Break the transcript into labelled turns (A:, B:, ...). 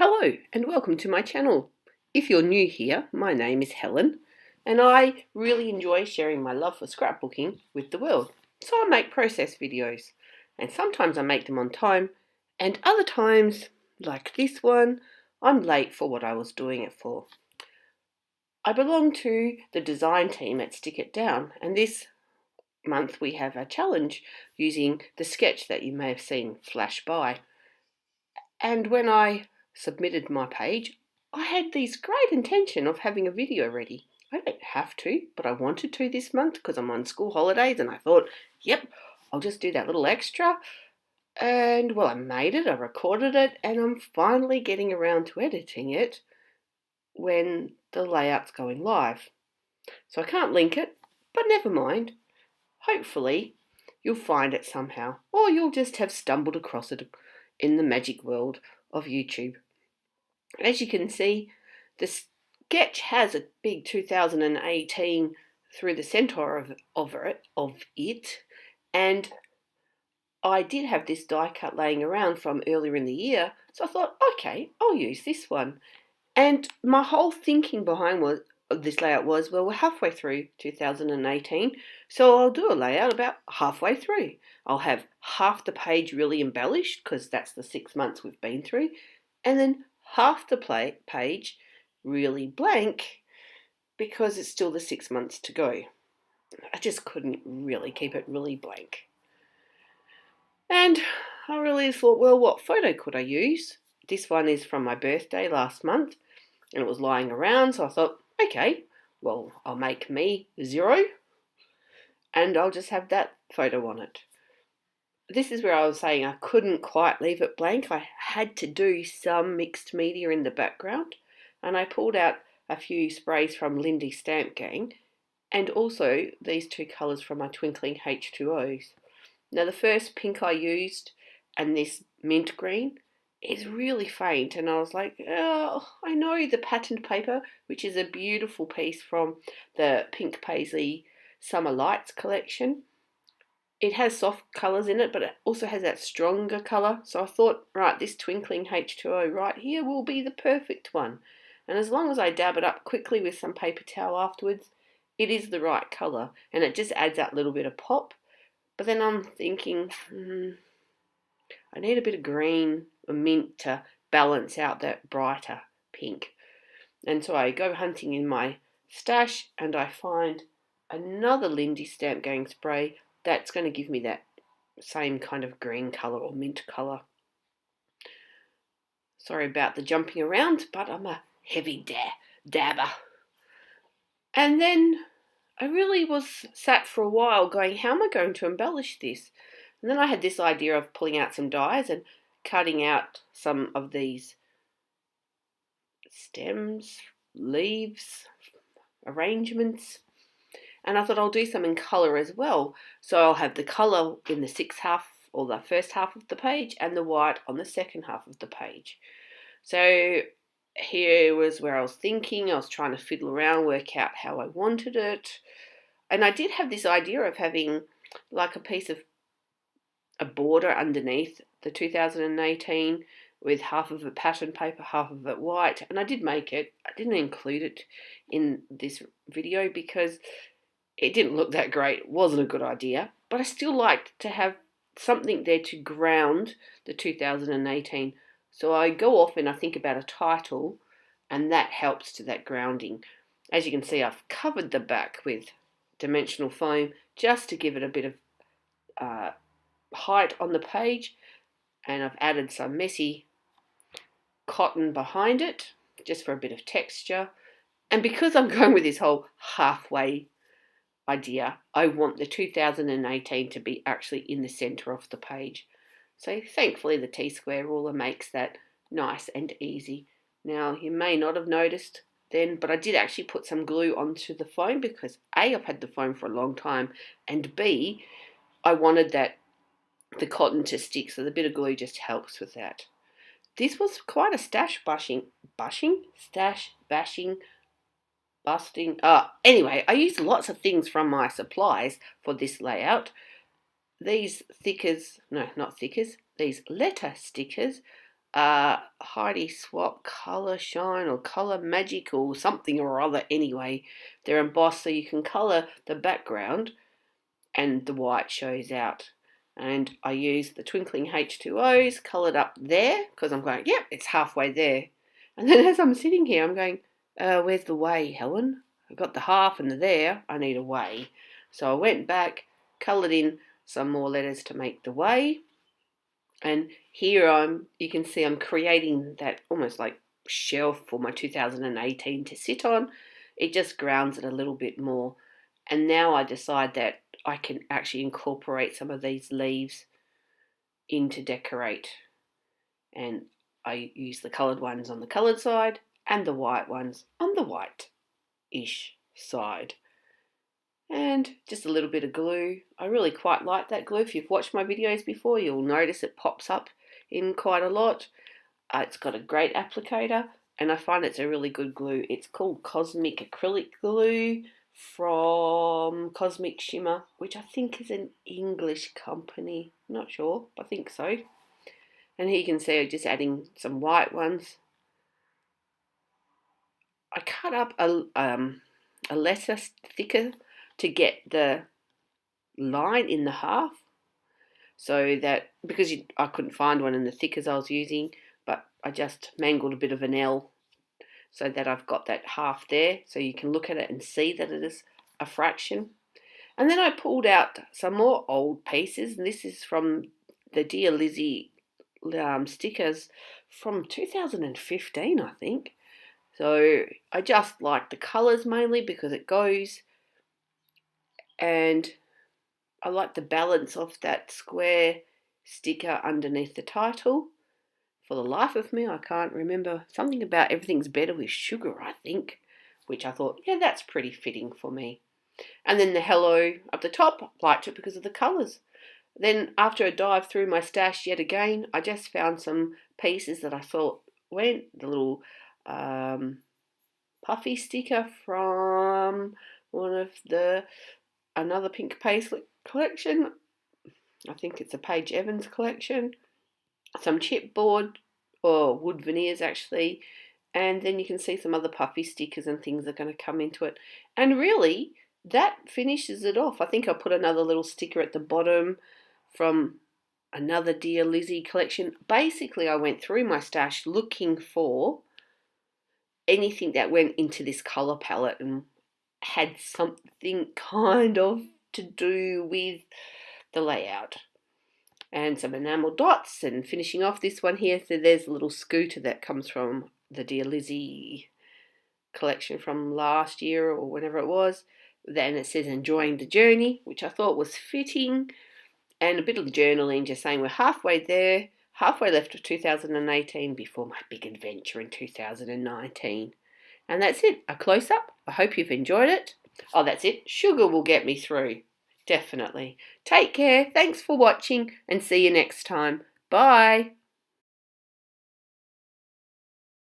A: Hello and welcome to my channel. If you're new here, my name is Helen and I really enjoy sharing my love for scrapbooking with the world. So I make process videos and sometimes I make them on time and other times, like this one, I'm late for what I was doing it for. I belong to the design team at Stick It Down and this month we have a challenge using the sketch that you may have seen flash by. And when I submitted my page, I had this great intention of having a video ready. I don't have to, but I wanted to this month because I'm on school holidays and I thought, yep, I'll just do that little extra. And well, I made it, I recorded it, and I'm finally getting around to editing it when the layout's going live. So I can't link it, but never mind. Hopefully, you'll find it somehow, or you'll just have stumbled across it in the magic world of YouTube. As you can see, the sketch has a big 2018 through the centre of it, and I did have this die cut laying around from earlier in the year, so I thought, okay, I'll use this one. And my whole thinking behind this layout was, well, we're halfway through 2018, so I'll do a layout about halfway through. I'll have half the page really embellished, because that's the 6 months we've been through, and then half the page really blank, because it's still the 6 months to go. I just couldn't really keep it really blank. And I really thought, well, what photo could I use? This one is from my birthday last month, and it was lying around, so I thought, okay, well, I'll make me 0, and I'll just have that photo on it. This is where I was saying I couldn't quite leave it blank. I had to do some mixed media in the background, and I pulled out a few sprays from Lindy's Stamp Gang, and also these two colours from my Twinkling H2Os. Now the first pink I used, and this mint green, is really faint, and I was like, oh, I know the patterned paper, which is a beautiful piece from the Pink Paisley Summer Lights collection. It has soft colours in it, but it also has that stronger colour. So I thought, right, this Twinkling H2O right here will be the perfect one. And as long as I dab it up quickly with some paper towel afterwards, it is the right colour. And it just adds that little bit of pop. But then I'm thinking, I need a bit of green or mint to balance out that brighter pink. And so I go hunting in my stash and I find another Lindy Stamp Gang spray that's going to give me that same kind of green colour or mint colour. Sorry about the jumping around, but I'm a heavy dabber. And then I really was sat for a while going, how am I going to embellish this? And then I had this idea of pulling out some dies and cutting out some of these stems, leaves, arrangements. And I thought I'll do some in colour as well. So I'll have the colour in the the first half of the page, and the white on the second half of the page. So here was where I was thinking. I was trying to fiddle around, work out how I wanted it. And I did have this idea of having like a piece of a border underneath the 2018 with half of it pattern paper, half of it white. And I did make it. I didn't include it in this video because it didn't look that great. It wasn't a good idea. But I still liked to have something there to ground the 2018. So I go off and I think about a title, and that helps to that grounding. As you can see, I've covered the back with dimensional foam just to give it a bit of height on the page, and I've added some messy cotton behind it just for a bit of texture. And because I'm going with this whole halfway idea, I want the 2018 to be actually in the center of the page. So thankfully the T-square ruler makes that nice and easy. Now you may not have noticed then, but I did actually put some glue onto the foam because A, I've had the foam for a long time, and B, I wanted the cotton to stick, so the bit of glue just helps with that. This was quite a stash bashing. Anyway, I used lots of things from my supplies for this layout. These letter stickers are Heidi Swap Colour Shine or Colour Magic or something or other. Anyway, they're embossed so you can colour the background and the white shows out. And I used the twinkling H2Os, coloured up there, because I'm going, yep, it's halfway there. And then as I'm sitting here, I'm going, where's the way, Helen? I've got the half and the there, I need a way. So I went back, coloured in some more letters to make the way. And here you can see I'm creating that almost like shelf for my 2018 to sit on. It just grounds it a little bit more. And now I decide that I can actually incorporate some of these leaves in to decorate. And I use the coloured ones on the coloured side and the white ones on the white-ish side. And just a little bit of glue. I really quite like that glue. If you've watched my videos before, you'll notice it pops up in quite a lot. It's got a great applicator, and I find it's a really good glue. It's called Cosmic Acrylic Glue from Cosmic Shimmer, which I think is an English company. Not sure, I think so. And here you can see I'm just adding some white ones. I cut up a letter thicker to get the line in the half, so that because I couldn't find one in the thick as I was using, but I just mangled a bit of an L so that I've got that half there, so you can look at it and see that it is a fraction. And then I pulled out some more old pieces, and this is from the Dear Lizzie stickers from 2015, I think. So I just like the colours mainly because it goes, and I like the balance of that square sticker underneath the title. For the life of me, I can't remember. Something about everything's better with sugar, I think, which I thought, yeah, that's pretty fitting for me. And then the hello up the top, liked it because of the colours. Then after a dive through my stash yet again, I just found some pieces that I thought went. The little puffy sticker from one of another pink paisley collection. I think it's a Paige Evans collection. Some chipboard or wood veneers actually, and then you can see some other puffy stickers and things are going to come into it. And really, that finishes it off. I think I'll put another little sticker at the bottom from another Dear Lizzie collection. Basically, I went through my stash looking for anything that went into this colour palette and had something kind of to do with the layout. And some enamel dots, and finishing off this one here. So there's a little scooter that comes from the Dear Lizzie collection from last year or whenever it was. Then it says enjoying the journey, which I thought was fitting. And a bit of journaling, just saying we're halfway there, halfway left of 2018 before my big adventure in 2019. And that's it, a close-up. I hope you've enjoyed it. Oh, that's it. Sugar will get me through. Definitely. Take care. Thanks for watching and see you next time. Bye.